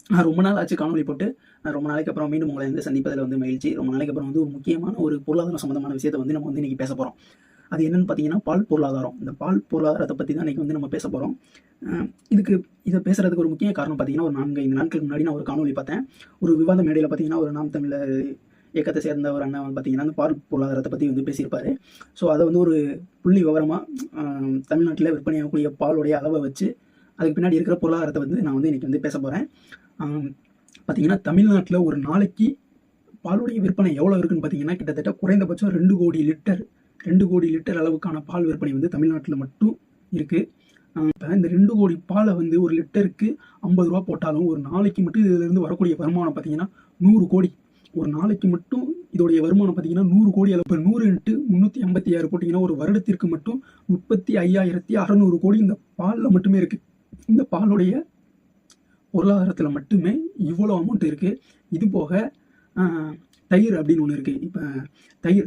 ரொம்ப நாள் ஆச்சு காணொலி போட்டு. ரொம்ப நாளைக்கு அப்புறம் மீண்டும் உங்களை வந்து சந்திப்பதில வந்து மகிழ்ச்சி. ரொம்ப நாளைக்கு அப்புறம் வந்து ஒரு முக்கியமான ஒரு பொருளாதாரம் சம்மந்தமான விஷயத்த வந்து நம்ம வந்து இன்னைக்கு பேச போறோம். அது என்னன்னு பார்த்தீங்கன்னா, பால் பொருளாதாரம். இந்த பால் பொருளாதாரத்த பத்தி தான் இன்னைக்கு வந்து நம்ம பேச போறோம். அ இதுக்கு இத பேசுறதுக்கு ஒரு முக்கிய காரணம் பார்த்தீங்கன்னா, ஒரு 4, 5 நாட்களுக்கு முன்னாடி நான் ஒரு காணொலி பார்த்தேன். ஒரு விவாத மேடையில பார்த்தீங்கன்னா, ஒரு நாம் தமிழர் இயக்கத்த சேர்ந்த ஒரு அண்ணன் வந்து பார்த்தீங்கன்னா, அந்த பால் பொருளாதாரத்த பத்தி வந்து பேசியிருப்பாரு. ஸோ அத வந்து ஒரு புள்ளி விவரமா அ தமிழ்நாட்டில விற்பனையாகக்கூடிய பாலுடைய அளவ வச்சு, அதுக்கு பின்னாடி இருக்கிற பொருளாதாரத்த வந்து நான் வந்து இன்னைக்கு வந்து பேச போறேன். ஆம். பார்த்தீங்கன்னா, தமிழ்நாட்ல ஒரு நாளைக்கு பாலுடைய விற்பனை எவ்வளோ இருக்குன்னு பார்த்தீங்கன்னா, கிட்டத்தட்ட குறைந்தபட்சம் 2,00,00,000 லிட்டர் அளவுக்கான பால் விற்பனை வந்து தமிழ்நாட்ல மட்டும் இருக்கு. இப்ப இந்த 2,00,00,000 பால வந்து ஒரு லிட்டருக்கு ரூ. 50 போட்டாலும், ஒரு நாளைக்கு மட்டும் இதிலிருந்து வரக்கூடிய வருமானம் பார்த்தீங்கன்னா, 100,00,00,000. ஒரு நாளைக்கு மட்டும் இதோடைய வருமானம் பார்த்தீங்கன்னா, 100,00,00,000 அளவு. இப்ப 100 × 356 போட்டீங்கன்னா, ஒரு வருடத்திற்கு மட்டும் 35,600,00,00,000 இந்த பால்ல மட்டுமே இருக்கு. இந்த பாலுடைய பொருளாதாரத்துல மட்டுமே இவ்வளோ அமௌண்ட் இருக்கு. இது போக அ தயிர் அப்படின்னு ஒண்ணு இருக்கு. இப்ப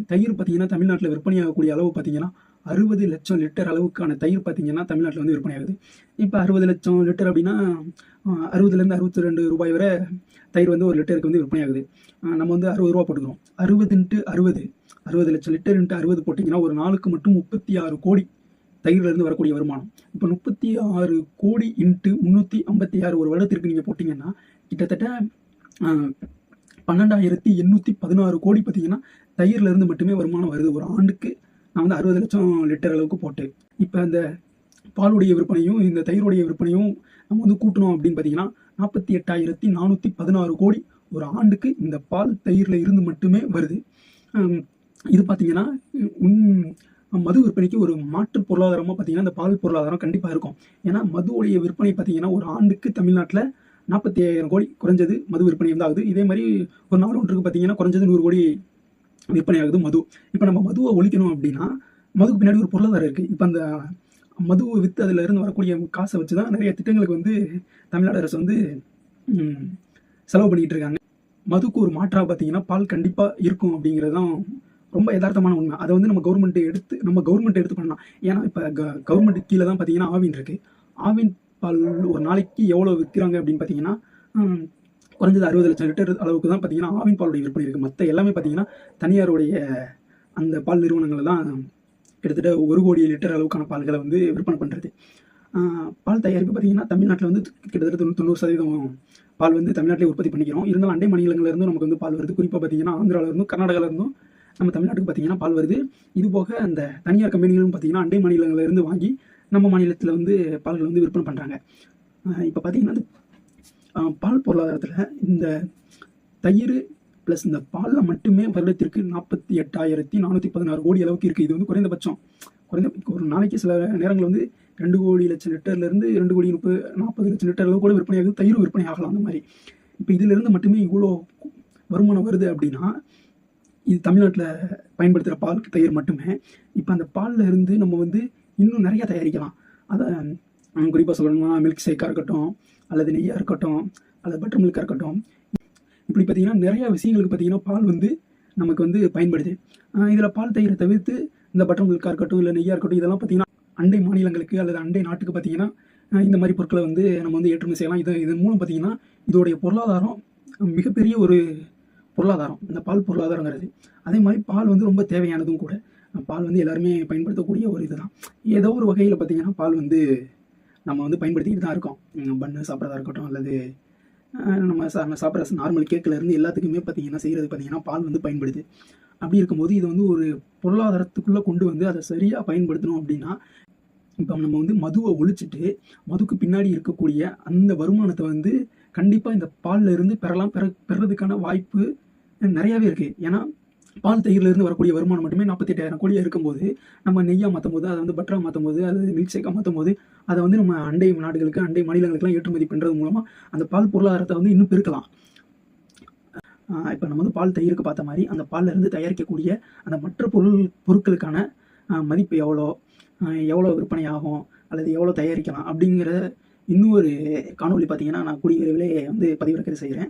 தயிர் பார்த்தீங்கன்னா, தமிழ்நாட்டுல விற்பனையாகக்கூடிய அளவு பார்த்தீங்கன்னா, 60,00,000 லிட்டர் அளவுக்கான தயிர் பார்த்தீங்கன்னா, தமிழ்நாட்டுல வந்து விற்பனையாகுது. இப்ப 60,00,000 லிட்டர் அப்படின்னா, ரூ. 60லேருந்து ரூ. 62 வரை தயிர் வந்து ஒரு லிட்டருக்கு வந்து விற்பனையாகுது. நம்ம வந்து ரூ. 60 போட்டுக்கிறோம். 60 × 60 60,00,000 லிட்டர் × 60 போட்டீங்கன்னா, ஒரு நாளுக்கு மட்டும் 36,00,00,000 தயிர்லேருந்து வரக்கூடிய வருமானம். இப்போ 36,00,00,000 × 356 ஒரு வருடத்திற்கு நீங்க போட்டீங்கன்னா, கிட்டத்தட்ட அ 12,816,00,00,000 பார்த்தீங்கன்னா, தயிர்லேருந்து மட்டுமே வருமானம் வருது. ஒரு ஆண்டுக்கு நான் வந்து 60,00,000 லிட்டர் அளவுக்கு போட்டு. இப்ப இந்த பாலுடைய விற்பனையும், இந்த தயிருடைய விற்பனையும் நம்ம வந்து கூட்டணும் அப்படின்னு பார்த்தீங்கன்னா, 48,416,00,00,000 ஒரு ஆண்டுக்கு இந்த பால், தயிர்ல இருந்து மட்டுமே வருது. ம் இது பார்த்தீங்கன்னா, உன் மது விற்பனைக்கு ஒரு மாற்று பொருளாதாரமா பார்த்தீங்கன்னா, இந்த பால் பொருளாதாரம் கண்டிப்பா இருக்கும். ஏன்னா, மதுவுடைய விற்பனை பார்த்தீங்கன்னா, ஒரு ஆண்டுக்கு தமிழ்நாட்ல 45,000 குறைஞ்சது மது விற்பனை வந்து ஆகுது. இதே மாரி ஒரு நாள் ஒன்றுக்கு பார்த்தீங்கன்னா, குறைஞ்சது 100,00,00,000 விற்பனை ஆகுது மது. இப்ப நம்ம மதுவ ஒழிக்கணும் அப்படின்னா, மதுக்கு பின்னாடி ஒரு பொருளாதாரம் இருக்கு. இப்ப அந்த மதுவ வித்து அதிலிருந்து வரக்கூடிய காச வச்சு தான் நெறைய திட்டங்களுக்கு வந்து தமிழ்நாடு அரசு வந்து ம் செலவு பண்ணிட்டு இருக்காங்க. மதுக்கு ஒரு மாற்றா பார்த்தீங்கன்னா, பால் கண்டிப்பா இருக்கும் அப்படிங்கிறது தான் ரொம்ப எதார்த்தமான உண்மை. அத வந்து நம்ம கவர்மெண்ட் எடுத்து பண்ணலாம். ஏன்னா, இப்ப கவர்மெண்ட்டுக்கு கீழ தான் பார்த்தீங்கன்னா, ஆவின் இருக்கு. ஆவின் பால் ஒரு நாளைக்கு எவ்வளோ விக்கிறாங்க அப்படின்னு பார்த்தீங்கன்னா, ம் குறைஞ்சது 60,00,000 லிட்டர் அளவுக்கு தான் பார்த்தீங்கன்னா, ஆவின் பாலுடைய விற்பனை இருக்கு. மத்த எல்லாமே பார்த்தீங்கன்னா, தனியாருடைய அந்த பால் நிறுவனங்கள் தான் கிட்டத்தட்ட 1,00,00,000 லிட்டர் அளவுக்கான பால்கள வந்து விற்பனை பண்றது. பால் தயாரிப்பு பார்த்தீங்கன்னா, தமிழ்நாட்ல வந்து கிட்டத்தட்ட 90% பால் வந்து தமிழ்நாட்டிலே உற்பத்தி பண்ணிக்கிறோம். இருந்தாலும் அண்டை மாநிலங்கள்ல இருந்தும் நமக்கு வந்து பால் வருது. குறிப்பா பார்த்தீங்கன்னா, ஆந்திரால இருந்தும், கர்நாடகால இருந்தும் நம்ம தமிழ்நாட்டுக்கு பார்த்தீங்கன்னா பால் வருது. இது போக அந்த தனியார் கம்பெனிகளும் பார்த்தீங்கன்னா, அண்டை மாநிலங்கள்ல இருந்து வாங்கி நம்ம மாநிலத்தில வந்து பால்கள் வந்து விற்பனை பண்றாங்க. இப்ப பார்த்தீங்கன்னா, பால் பொருளாதாரத்துல இந்த தயிர் பிளஸ் இந்த பால்ல மட்டுமே வருடத்திற்கு 48,416,00,00,000 அளவுக்கு இருக்கு. இது வந்து குறைந்தபட்சம். ஒரு நாளைக்கு சில நேரங்கள்ல வந்து 2,00,00,000 லிட்டர்லேருந்து 2,40,00,000 லிட்டர் அளவு கூட விற்பனையாகுது. தயிரும் விற்பனை ஆகலாம் அந்த மாரி. இப்ப இதிலிருந்து மட்டுமே இவ்வளோ வருமானம் வருது அப்படின்னா, இது தமிழ்நாட்டுல பயன்படுத்துற பால், தயிர் மட்டுமே. இப்ப அந்த பால்ல இருந்து நம்ம வந்து இன்னும் நெறைய தயாரிக்கலாம். அத குறிப்பா சொல்லணும்னா, மில்க் ஷேக்கா இருக்கட்டும், அல்லது நெய்யா இருக்கட்டும், அல்லது பட்டர் மில்க்கா இருக்கட்டும். இப்படி பார்த்தீங்கன்னா, நெறைய விஷயங்களுக்கு பார்த்தீங்கன்னா, பால் வந்து நமக்கு வந்து பயன்படுது. இதில பால், தயிர தவிர்த்து இந்த பட்டர் மில்க்கா இருக்கட்டும், இல்ல நெய்யா இருக்கட்டும், இதெல்லாம் பார்த்தீங்கன்னா, அண்டை மாநிலங்களுக்கு அல்லது அண்டை நாட்டுக்கு பார்த்தீங்கன்னா, இந்த மாரி பொருட்கள வந்து நம்ம வந்து ஏற்றுமதி செய்யலாம். இதன் மூலம் பார்த்தீங்கன்னா, இதோடைய பொருளாதாரம் மிகப்பெரிய ஒரு பொருளாதாரம். இந்த பால் பொருளாதாரங்கிறது. அதே மாரி பால் வந்து ரொம்ப தேவையானதும் கூட. பால் வந்து எல்லாருமே பயன்படுத்தக்கூடிய ஒரு இதுதான். ஏதோ ஒரு வகையில பார்த்தீங்கன்னா, பால் வந்து நம்ம வந்து பயன்படுத்திக்கிட்டு தான் இருக்கோம். பன்னு சாப்பிடுறதா இருக்கட்டும், அல்லது நம்ம சாப்பிட்ற நார்மல் கேக்குல இருந்து எல்லாத்துக்குமே பார்த்தீங்கன்னா, செய்றது பார்த்தீங்கன்னா, பால் வந்து பயன்படுது. அப்படி இருக்கும்போது, இத வந்து ஒரு பொருளாதாரத்துக்குள்ள கொண்டு வந்து அத சரியா பயன்படுத்தணும் அப்படின்னா, இப்ப நம்ம வந்து மதுவ ஒழிச்சுட்டு, மதுக்கு பின்னாடி இருக்கக்கூடிய அந்த வருமானத்த வந்து கண்டிப்பா இந்த பால்ல இருந்து பெறலாம். பெறதுக்கான வாய்ப்பு நெறையாவே இருக்கு. ஏன்னா, பால், தயிர்ல இருந்து வரக்கூடிய வருமானம் மட்டுமே 48,000 இருக்கும்போது, நம்ம நெய்யா மாத்தும்போது, அத வந்து பட்டரா மாத்தும்போது, அது மில்க் ஷேக்கா மாத்தும்போது, அத வந்து நம்ம அண்டை நாடுகளுக்கு, அண்டை மாநிலங்களுக்குலாம் ஏற்றுமதி பண்றது மூலமா, அந்த பால் பொருளாதாரத்த வந்து இன்னும் பெருக்கலாம். இப்ப நம்ம வந்து பால், தயிருக்கு பார்த்த மாரி, அந்த பால்ல இருந்து தயாரிக்கக்கூடிய அந்த மற்ற பொருட்களுக்கான மதிப்பு எவ்வளோ? எவ்வளோ விற்பனை ஆகும்? அல்லது எவ்வளோ தயாரிக்கலாம்? அப்படிங்கிற இன்னும் ஒரு காணொளி பார்த்தீங்கன்னா, நான் கூடிய விரைவிலே வந்து பதிவிறக்கம் செய்றேன்.